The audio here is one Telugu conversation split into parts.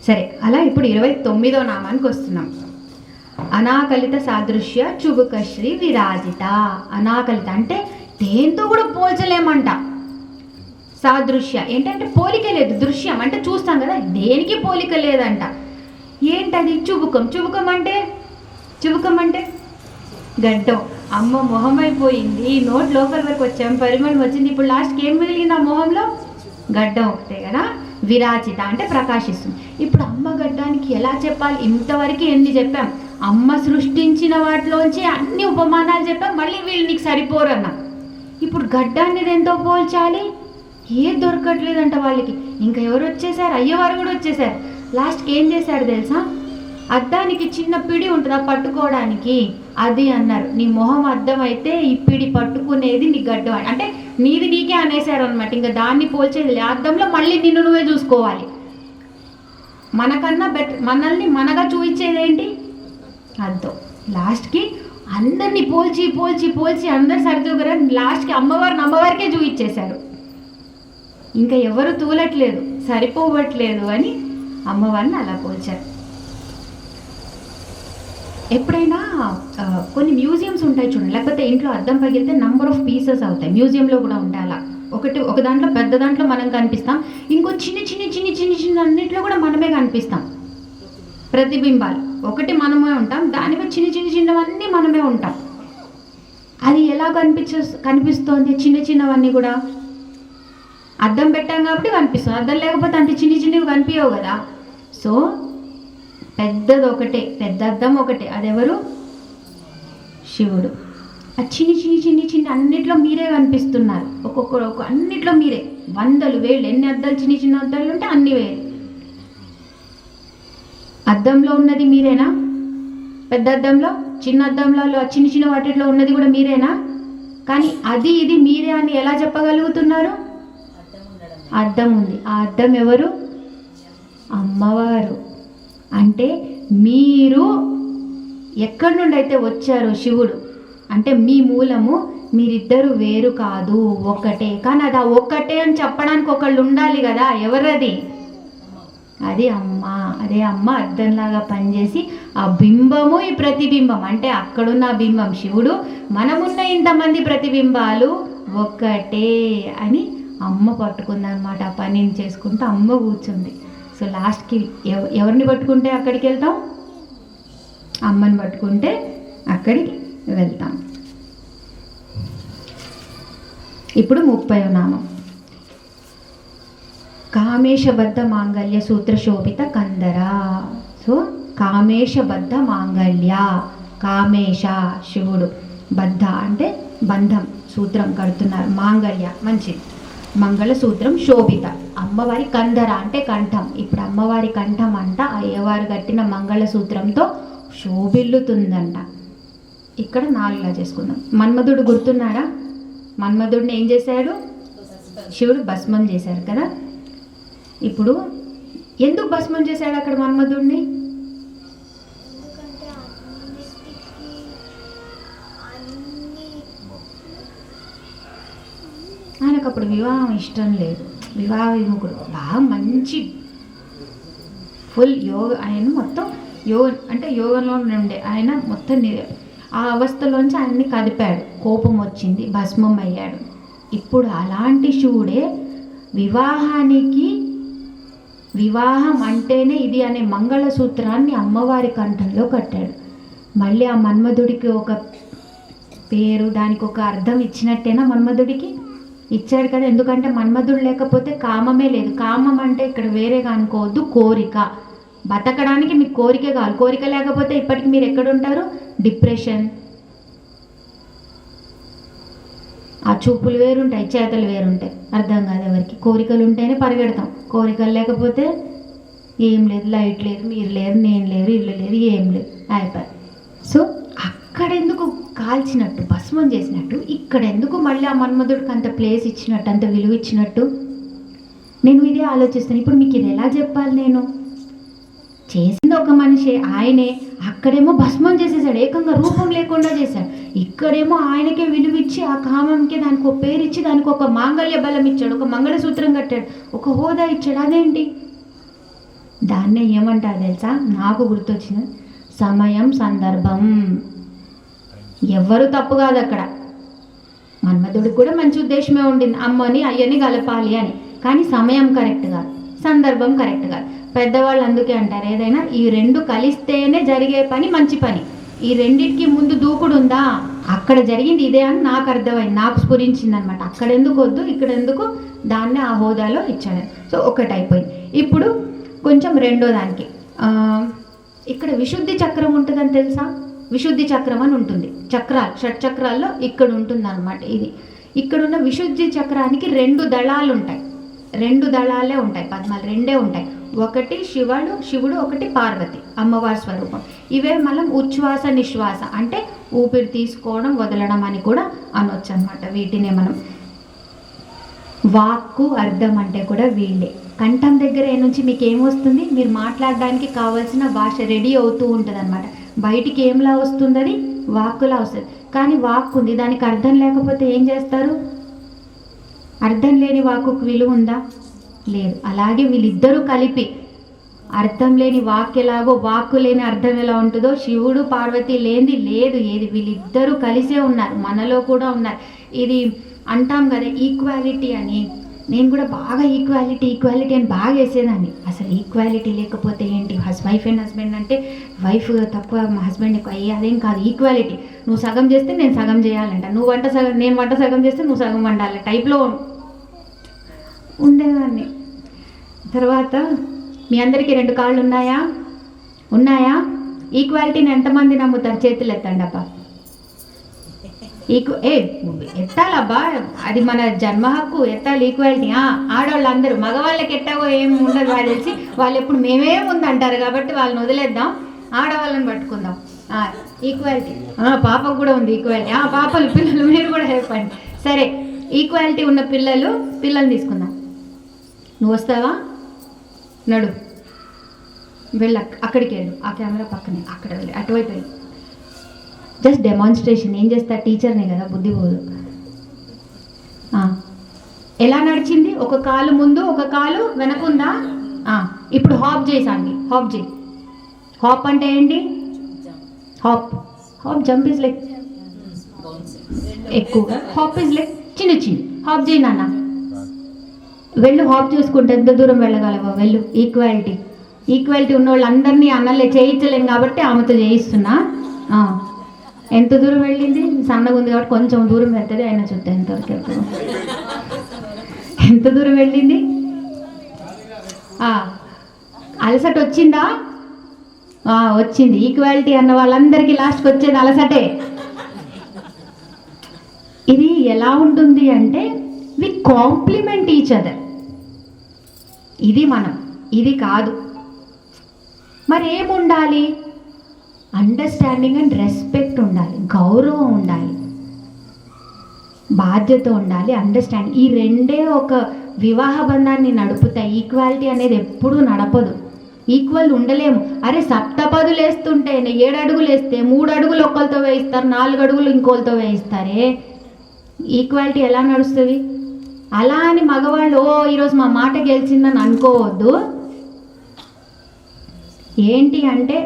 సరే, అలా ఇప్పుడు 29వ నామానికి వస్తున్నాం. అనాకలిత సాదృశ్య చుబుకశ్రీ విరాజిత. అనాకలిత అంటే దేంతో కూడా పోల్చలేమంట. సాదృశ్య ఏంటంటే పోలిక లేదు, దృశ్యం అంటే చూస్తాం కదా, దేనికి పోలిక లేదంట. ఏంటది? చుబుకం. చుబుకం అంటే గడ్డం. అమ్మ మొహం అయిపోయింది, నోట్ లోపల వరకు వచ్చాం, పరిమళం వచ్చింది, ఇప్పుడు లాస్ట్కి ఏం మిగిలింది ఆ మొహంలో? గడ్డం ఒకటే కదా. విరాజిత అంటే ప్రకాశిస్తుంది. ఇప్పుడు అమ్మ గడ్డానికి ఎలా చెప్పాలి? ఇంతవరకు ఎన్ని చెప్పాం, అమ్మ సృష్టించిన వాటిలోంచి అన్ని ఉపమానాలు చెప్పాం, మళ్ళీ వీళ్ళు నీకు సరిపోరన్న. ఇప్పుడు గడ్డాన్ని దేంతో పోల్చాలి? ఏది దొరకట్లేదంట వాళ్ళకి. ఇంకా ఎవరు వచ్చేసారు? అయ్యవారు కూడా వచ్చేసారు. లాస్ట్కి ఏం చేశాడు తెలుసా? అద్దానికి చిన్న పిడి ఉంటుందా పట్టుకోవడానికి, అది అన్నారు. నీ మొహం అద్దం అయితే ఈ పిడి పట్టుకునేది నీ గడ్డం అంటే నీది నీకే అనేసారు అనమాట. ఇంకా దాన్ని పోల్చేది అద్దంలో మళ్ళీ నిన్ను నువ్వే చూసుకోవాలి. మనకన్నా మనల్ని మనగా చూపించేది ఏంటి? అద్దం. లాస్ట్కి అందరినీ పోల్చి పోల్చి పోల్చి అందరు సరిదూగరా, లాస్ట్కి అమ్మవారికే చూపించేశారు. ఇంకా ఎవరు తూలట్లేదు, సరిపోవట్లేదు అని అమ్మవారిని అలా పోల్చారు. ఎప్పుడైనా కొన్ని మ్యూజియంస్ ఉంటాయి చూడండి, లేకపోతే ఇంట్లో అద్దం పగిలితే నంబర్ ఆఫ్ పీసెస్ అవుతాయి. మ్యూజియంలో కూడా ఉంటాయి అలా. ఒక దాంట్లో పెద్ద దాంట్లో మనం కనిపిస్తాం, ఇంకో చిన్న అన్నింటిలో కూడా మనమే కనిపిస్తాం. ప్రతిబింబాలు ఒకటి మనమే ఉంటాం, దానిపై చిన్నవన్నీ మనమే ఉంటాం. అది ఎలా కనిపిస్తోంది? చిన్నవన్నీ కూడా అద్దం పెట్టాం కాబట్టి కనిపిస్తుంది. అద్దం లేకపోతే అంత చిన్నవి కనిపించవు కదా. సో పెద్దది ఒకటే, పెద్ద అద్దం ఒకటే, అదెవరు? శివుడు. ఆ చిన్ని అన్నిట్లో మీరే కనిపిస్తున్నారు. ఒక్కొక్కరు అన్నిట్లో మీరే. వందలు వేలు ఎన్ని అద్దాలు, చిన్న అద్దాలు ఉంటే అన్ని వేలు. అద్దంలో ఉన్నది మీరేనా? పెద్ద అద్దంలో, చిన్న అద్దంలో, చిన్న వాటిలో ఉన్నది కూడా మీరేనా? కానీ అది ఇది మీరే అని ఎలా చెప్పగలుగుతున్నారు? అద్దం ఉంది. ఆ అద్దం ఎవరు? అమ్మవారు. అంటే మీరు ఎక్కడి నుండి అయితే వచ్చారో శివుడు అంటే మీ మూలము, మీరిద్దరు వేరు కాదు, ఒక్కటే. కానీ అది ఆ ఒక్కటే అని చెప్పడానికి ఒకళ్ళు ఉండాలి కదా. ఎవరది? అది అమ్మ. అదే అమ్మ అద్దంలాగా పనిచేసి ఆ బింబము, ఈ ప్రతిబింబం అంటే అక్కడున్న బింబం శివుడు, మనమున్న ఇంతమంది ప్రతిబింబాలు ఒక్కటే అని అమ్మ పట్టుకుందనమాట. ఆ పనిని చేసుకుంటూ అమ్మ కూర్చుంది. సో లాస్ట్కి ఎవరిని పట్టుకుంటే అక్కడికి వెళ్తాం? అమ్మని పట్టుకుంటే అక్కడికి వెళ్తాం. ఇప్పుడు 30వ నామం. కామేశబద్ధ మాంగళ్య సూత్ర శోభిత కందర. సో కామేశబద్ధ మాంగళ్య, కామేశ శివుడు, బద్ధ అంటే బంధం, సూత్రం కడుతున్నారు, మాంగళ్య మంచిది, మంగళసూత్రం, శోభిత అమ్మవారి, కందర అంటే కంఠం. ఇప్పుడు అమ్మవారి కంఠం అంట అయ్యవారు కట్టిన మంగళసూత్రంతో శోభిల్లుతుందంట. ఇక్కడ 4లా చేసుకుందాం. మన్మధుడు గుర్తున్నాడా? మన్మధుడిని ఏం చేశాడు? శివుడు భస్మం చేశారు కదా. ఇప్పుడు ఎందుకు భస్మం చేశాడు అక్కడ మన్మధుడిని? ఆయనకు అప్పుడు వివాహం ఇష్టం లేదు, వివాహ విముఖుడు, బాగా మంచి ఫుల్ యోగ, ఆయన మొత్తం యోగంలో ఉండే ఆయన మొత్తం ఆ అవస్థలోంచి ఆయన్ని కదిపాడు, కోపం వచ్చింది, భస్మం అయ్యాడు. ఇప్పుడు అలాంటి శివుడే వివాహం అంటేనే ఇది అనే మంగళసూత్రాన్ని అమ్మవారి కంఠంలో కట్టాడు. మళ్ళీ ఆ మన్మధుడికి ఒక పేరు, దానికి ఒక అర్థం ఇచ్చినట్టేనా? మన్మధుడికి ఇచ్చాడు కదా. ఎందుకంటే మన్మధుడు లేకపోతే కామమే లేదు. కామం అంటే ఇక్కడ వేరేగా అనుకోవద్దు, కోరిక. బతకడానికి మీకు కోరిక కావాలి. కోరిక లేకపోతే ఇప్పటికి మీరు ఎక్కడుంటారు? డిప్రెషన్. ఆ చూపులు వేరుంటాయి, చేతలు వేరుంటాయి, అర్థం కాదు ఎవరికి. కోరికలు ఉంటేనే పరిగెడతాం, కోరికలు లేకపోతే ఏం లేదు, లైట్ లేదు, మీరు లేరు, నేను లేరు, ఇల్లు లేదు, ఏం లేదు, అయిపోయి. సో అక్కడెందుకు కాల్చినట్టు, భస్మం చేసినట్టు, ఇక్కడెందుకు మళ్ళీ ఆ మన్మధుడికి అంత ప్లేస్ ఇచ్చినట్టు, అంత విలువ ఇచ్చినట్టు? నేను ఇదే ఆలోచిస్తాను. ఇప్పుడు మీకు ఇది ఎలా చెప్పాలి? నేను చేసింది ఒక మనిషి, ఆయనే. అక్కడేమో భస్మం చేసేసాడు, ఏకంగా రూపం లేకుండా చేశాడు. ఇక్కడేమో ఆయనకే విలువిచ్చి ఆ కామంకి దానికి ఒక పేరు ఇచ్చి దానికి ఒక మాంగళ్య బలం ఇచ్చాడు, ఒక మంగళసూత్రం కట్టాడు, ఒక హోదా ఇచ్చాడు. అదేంటి? దాన్నే ఏమంటారు తెలుసా? నాకు గుర్తొచ్చింది, సమయం, సందర్భం. ఎవ్వరు తప్పు కాదు అక్కడ. మన్మధుడికి కూడా మంచి ఉద్దేశమే ఉండింది, అమ్మని అయ్యని కలపాలి అని. కానీ సమయం కరెక్ట్ కాదు, సందర్భం కరెక్ట్ కాదు. పెద్దవాళ్ళు అందుకే అంటారు, ఏదైనా ఈ రెండు కలిస్తేనే జరిగే పని మంచి పని. ఈ రెండింటికి ముందు దూకుడు ఉందా? అక్కడ జరిగింది ఇదే అని నాకు అర్థమైంది, నాకు స్ఫురించింది అనమాట. అక్కడ ఎందుకు వద్దు, ఇక్కడ ఎందుకు, దాన్ని ఆ హోదాలో ఇచ్చాడు. సో ఒకటి అయిపోయింది. ఇప్పుడు కొంచెం రెండో దానికి, ఇక్కడ విశుద్ధి చక్రం ఉంటుందని తెలుసా? విశుద్ధి చక్రం అని ఉంటుంది, చక్రాలు, షట్చక్రాల్లో ఇక్కడ ఉంటుంది అనమాట. ఇది ఇక్కడున్న విశుద్ధి చక్రానికి 2 దళాలు ఉంటాయి. 2 దళాలే ఉంటాయి, పద్మాలు 2 ఉంటాయి. ఒకటి శివుడు, ఒకటి పార్వతి, అమ్మవారి స్వరూపం. ఇవే మనం ఉచ్ఛ్వాస నిశ్వాస అంటే ఊపిరి తీసుకోవడం వదలడం అని కూడా అనొచ్చు అనమాట. వీటినే మనం వాక్కు, అర్థం అంటే కూడా వీళ్ళే. కంఠం దగ్గర నుంచి మీకు ఏమొస్తుంది? మీరు మాట్లాడడానికి కావాల్సిన భాష రెడీ అవుతూ ఉంటుంది అనమాట. బయటికి ఏంలా వస్తుంది? అది వాక్కులా వస్తుంది. కానీ వాక్కు ఉంది, దానికి అర్థం లేకపోతే ఏం చేస్తారు? అర్థం లేని వాక్కుకు విలువ ఉందా? లేదు. అలాగే వీళ్ళిద్దరూ కలిపి అర్థం లేని వాక్కు ఎలాగో వాక్కు లేని అర్థం ఎలా ఉంటుందో, శివుడు పార్వతి లేనిది లేదు ఏది. వీళ్ళిద్దరూ కలిసే ఉన్నారు, మనలో కూడా ఉన్నారు. ఇది అంటాం కదా ఈక్వాలిటీ అని. నేను కూడా బాగా ఈక్వాలిటీ అని బాగా వేసేదాన్ని. అసలు ఈక్వాలిటీ లేకపోతే ఏంటి? వైఫ్ అండ్ హస్బెండ్ అంటే వైఫ్ తక్కువ, మా హస్బెండ్ ఎక్కువ, అదేం కాదు ఈక్వాలిటీ. నువ్వు సగం చేస్తే నేను సగం చేయాలంట, నేను వంట సగం చేస్తే నువ్వు సగం వండాలి టైప్లో ఉండేదాన్ని. తర్వాత మీ అందరికీ 2 కాళ్ళు ఉన్నాయా? ఈక్వాలిటీని ఎంతమంది నమ్ముతారు? చేతులు ఎత్తండి అబ్బా. ఎత్తాలబ్బా, అది మన జన్మ హక్కు, ఎత్తాలి ఈక్వాలిటీ. ఆడవాళ్ళు అందరూ, మగవాళ్ళకి ఎట్టాగో ఏం ఉండదు వాళ్ళు తెలిసి, వాళ్ళు ఎప్పుడు మేమే ముందంటారు కాబట్టి వాళ్ళని వదిలేద్దాం, ఆడవాళ్ళని పట్టుకుందాం. ఈక్వాలిటీ పాపకు కూడా ఉంది ఈక్వాలిటీ. పాపలు, పిల్లలు మీరు కూడా చెప్పండి. సరే, ఈక్వాలిటీ ఉన్న పిల్లల్ని తీసుకుందాం. నువ్వు వస్తావా? నడు, వెళ్ళ, అక్కడికి వెళ్ళు, ఆ కెమెరా పక్కనే, అక్కడ వెళ్ళి అటువైపు వెళ్ళి. Just demonstration. ఏం చేస్తా? టీచర్నే కదా, బుద్ధి పోదు. ఎలా నడిచింది? ఒక కాలు ముందు, ఒక కాలు వెనకుందా? ఇప్పుడు హాప్ చేసాండి, హాప్ చేయి. హాప్ అంటే ఏంటి? హాప్ జంప్ ఇస్ లైక్ ఎక్కువగా, హాప్ ఇస్ లైక్ చిన్న. హాప్ చేయి నాన్న, వెళ్ళు. హాప్ చేసుకుంటే ఎంత దూరం వెళ్ళగలవా? వెళ్ళు. ఈక్వాలిటీ ఉన్న వాళ్ళందరినీ అన్నలే చేయించలేం కాబట్టి ఆమెతో చేయిస్తున్నా. ఎంత దూరం వెళ్ళింది? సన్నగా ఉంది కాబట్టి కొంచెం దూరం వెళ్తుంది, అయినా చూద్దాం ఎంతవరకు వెళ్తుంది. ఎంత దూరం వెళ్ళింది? అలసట వచ్చిందా? వచ్చింది. ఈక్వాలిటీ అన్న వాళ్ళందరికీ లాస్ట్కి వచ్చేది అలసటే. ఇది ఎలా ఉంటుంది అంటే వి కాంప్లిమెంట్ ఈచ్ అదర్. ఇది మనం, ఇది కాదు. మరి ఏముండాలి? అండర్స్టాండింగ్ అండ్ రెస్పెక్ట్ ఉండాలి, గౌరవం ఉండాలి, బాధ్యత ఉండాలి, అండర్స్టాండింగ్. ఈ 2 ఒక వివాహ బంధాన్ని నడుపుతాయి. ఈక్వాలిటీ అనేది ఎప్పుడూ నడపదు. ఈక్వల్ ఉండలేము. అరే సప్తపదులు వేస్తుంటే 7 అడుగులు వేస్తే 3 అడుగులు ఒకరితో వేయిస్తారు, 4 అడుగులు ఇంకోరితో వేయిస్తారే. ఈక్వాలిటీ ఎలా నడుస్తుంది? అలా అని మగవాళ్ళు ఈరోజు మా మాట గెలిచిందని అనుకోవద్దు. ఏంటి అంటే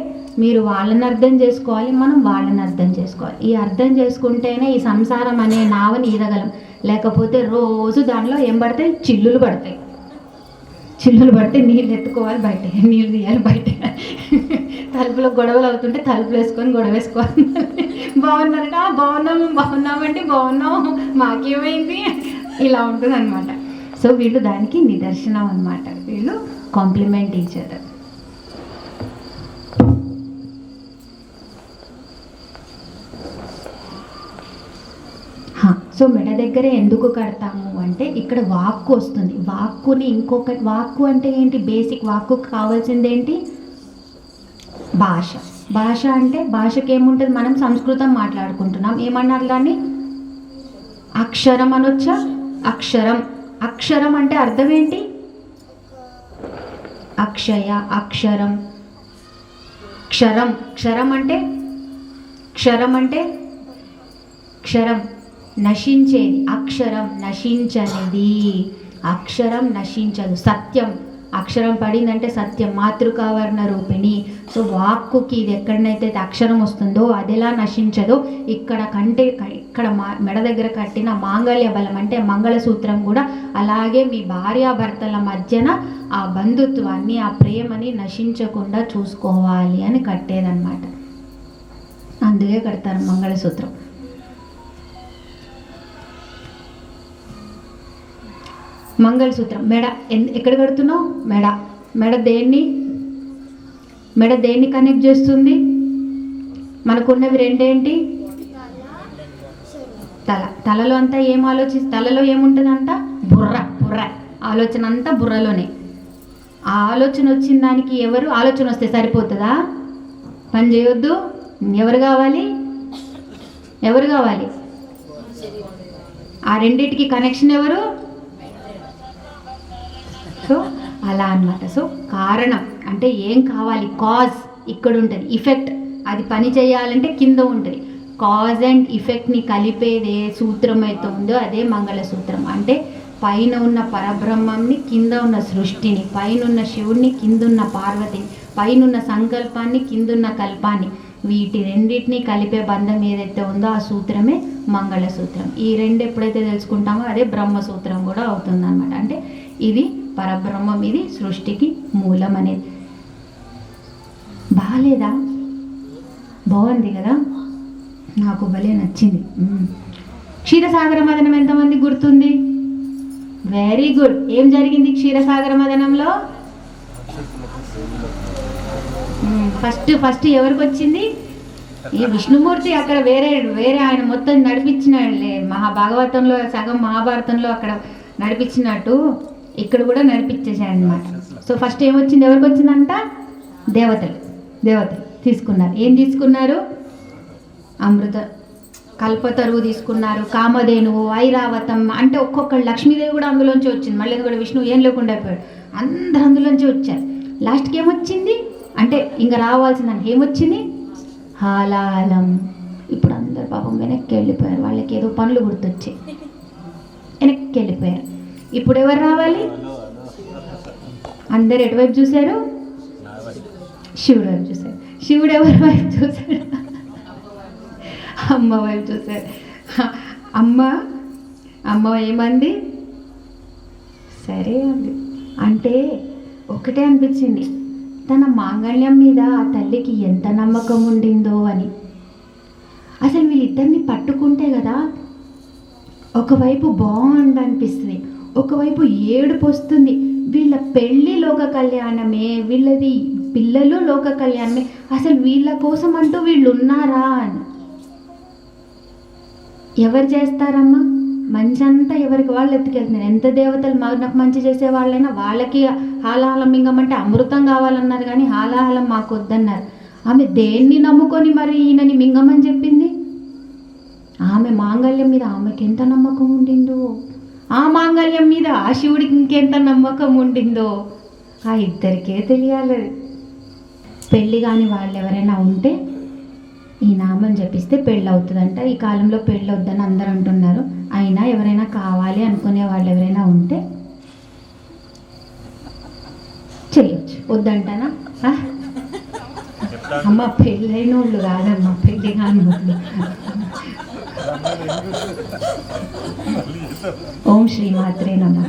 మీరు వాళ్ళని అర్థం చేసుకోవాలి, మనం వాళ్ళని అర్థం చేసుకోవాలి. ఈ అర్థం చేసుకుంటేనే ఈ సంసారం అనే నావని ఈదగలం. లేకపోతే రోజు దానిలో ఏం పడతాయి? చిల్లులు పడతాయి నీళ్ళు ఎత్తుకోవాలి, బయట నీళ్ళు తీయాలి, బయట తలుపులో గొడవలు అవుతుంటే తలుపులు వేసుకొని గొడవ వేసుకోవాలి. బాగున్నారట, బాగున్నామంటే బాగున్నాం, మాకేమైంది, ఇలా ఉంటుంది అనమాట. సో వీళ్ళు దానికి నిదర్శనం అనమాట. వీళ్ళు కాంప్లిమెంట్ ఈచ్ అదర్. సో మెడ దగ్గరే ఎందుకు కడతాము అంటే ఇక్కడ వాక్కు వస్తుంది. వాక్కుని ఇంకొక వాక్కు అంటే ఏంటి? బేసిక్ వాక్కు కావాల్సింది ఏంటి? భాష అంటే భాషకి ఏముంటుంది? మనం సంస్కృతం మాట్లాడుకుంటున్నాం, ఏమన్నారు దాన్ని? అక్షరం అనొచ్చా? అక్షరం అంటే అర్థం ఏంటి? అక్షయ, అక్షరం, క్షరం. క్షరం అంటే క్షరం నశించేది. అక్షరం నశించనిది. అక్షరం నశించదు. సత్యం, అక్షరం పడిందంటే సత్యం. మాతృకావర్ణ రూపిణి. సో వాక్కుకి ఇది ఎక్కడనైతే అక్షరం వస్తుందో అది ఎలా నశించదో ఇక్కడ మెడ దగ్గర కట్టిన మాంగళ్య బలం అంటే మంగళసూత్రం కూడా అలాగే మీ భార్యాభర్తల మధ్యన ఆ బంధుత్వాన్ని, ఆ ప్రేమని నశించకుండా చూసుకోవాలి అని కట్టేదన్నమాట. అందుకే కడతారు మంగళసూత్రం. మంగళసూత్రం మెడ ఎక్కడ కడుతున్నావు? మెడ దేన్ని కనెక్ట్ చేస్తుంది? మనకున్నవి రెండేంటి? తలలో అంతా ఏం తలలో ఏముంటుందంట? బుర్ర. ఆలోచన అంతా బుర్రలోనే. ఆ ఆలోచన వచ్చిన దానికి ఆలోచన వస్తే సరిపోతుందా? పని చేయొద్దు. ఎవరు కావాలి? ఆ రెండింటికి కనెక్షన్ ఎవరు? సో అలా అన్నమాట. సో కారణం అంటే ఏం కావాలి? కాజ్ ఇక్కడ ఉంటుంది, ఎఫెక్ట్ అది పని చేయాలంటే కింద ఉంటుంది. కాజ్ అండ్ ఎఫెక్ట్ని కలిపేది ఏ సూత్రం అయితే ఉందో అదే మంగళసూత్రం. అంటే పైన ఉన్న పరబ్రహ్మంని, కింద ఉన్న సృష్టిని, పైన ఉన్న శివుడిని, కింద ఉన్న పార్వతిని, పైన ఉన్న సంకల్పాన్ని, కింద ఉన్న కల్పాన్ని, వీటి రెండింటినీ కలిపే బంధం ఏదైతే ఉందో ఆ సూత్రమే మంగళసూత్రం. ఈ రెండు ఎప్పుడైతే తెలుసుకుంటామో అదే బ్రహ్మసూత్రం కూడా అవుతుందన్నమాట. అంటే ఇది పరబ్రహ్మం, ఇది సృష్టికి మూలం అనేది. బాగాలేదా? బాగుంది కదా, నాకు భలే నచ్చింది. క్షీరసాగర మదనం ఎంతమంది గుర్తుంది? Very good. ఏం జరిగింది క్షీరసాగర మదనంలో? ఫస్ట్ ఎవరికి వచ్చింది? ఈ విష్ణుమూర్తి అక్కడ వేరే ఆయన మొత్తం నడిపించినాడులే. మహాభాగవతంలో సగం, మహాభారతంలో అక్కడ నడిపించినట్టు ఇక్కడ కూడా నడిపించేసాడు అనమాట. సో ఫస్ట్ ఏమొచ్చింది? ఎవరికి వచ్చిందంట? దేవతలు తీసుకున్నారు. ఏం తీసుకున్నారు? అమృత కల్పతరువు తీసుకున్నారు, కామధేనువు, ఐరావతం. అంటే ఒక్కొక్కరు, లక్ష్మీదేవి కూడా అందులోంచి వచ్చింది. మళ్ళీ కూడా విష్ణువు ఏం లేకుండా అయిపోయాడు. అందరూ అందులోంచి వచ్చారు. లాస్ట్కి ఏమొచ్చింది అంటే ఇంకా రావాల్సిందని ఏమొచ్చింది? హాలాహలం. ఇప్పుడు అందరు పాపం వెనక్కి వెళ్ళిపోయారు. వాళ్ళకి ఏదో పనులు గుర్తొచ్చాయి, వెనక్కి వెళ్ళిపోయారు. ఇప్పుడు ఎవరు రావాలి? అందరు ఎటువైపు చూశారు? శివుడు వైపు చూశారు. శివుడు ఎవరి వైపు చూశాడు? అమ్మ వైపు చూశారు. అమ్మ ఏమంది? సరే అంది. అంటే ఒకటే అనిపించింది, తన మాంగళ్యం మీద ఆ తల్లికి ఎంత నమ్మకం ఉండిందో అని. అసలు వీళ్ళిద్దరిని పట్టుకుంటే కదా ఒకవైపు బాగుండి అనిపిస్తుంది, ఒకవైపు ఏడుపు వస్తుంది. వీళ్ళ పెళ్ళి లోక కళ్యాణమే, వీళ్ళది పిల్లలు లోక కళ్యాణమే. అసలు వీళ్ళ కోసం అంటూ వీళ్ళు ఉన్నారా అని. ఎవరు చేస్తారమ్మా మంచి అంతా? ఎవరికి వాళ్ళు ఎత్తుకెళ్తున్నారు. ఎంత దేవతలు నాకు మంచి చేసే వాళ్ళైనా వాళ్ళకి హాలాహలం మింగమంటే అమృతం కావాలన్నారు, కానీ హాలాహలం మాకు వద్దన్నారు. ఆమె దేన్ని నమ్ముకొని మరి ఈయనని మింగమని చెప్పింది? ఆమె మాంగళ్యం మీద ఆమెకి ఎంత నమ్మకం ఉండిందో, ఆ మాంగళ్యం మీద ఆ శివుడికి ఇంకెంత నమ్మకం ఉండిందో ఆ ఇద్దరికే తెలియాలి. పెళ్ళి కాని వాళ్ళు ఎవరైనా ఉంటే ఈ నామం జపిస్తే పెళ్ళి అవుతుందంట. ఈ కాలంలో పెళ్ళి వద్దని అందరూ అంటున్నారు. అయినా ఎవరైనా కావాలి అనుకునే వాళ్ళు ఎవరైనా ఉంటే చెయ్యొచ్చు. వద్దంటానా? అమ్మ పెళ్ళైన వాళ్ళు కాదమ్మా, పెళ్ళి కాని వాళ్ళు. ఓం శ్రీ మాత్రే నమః.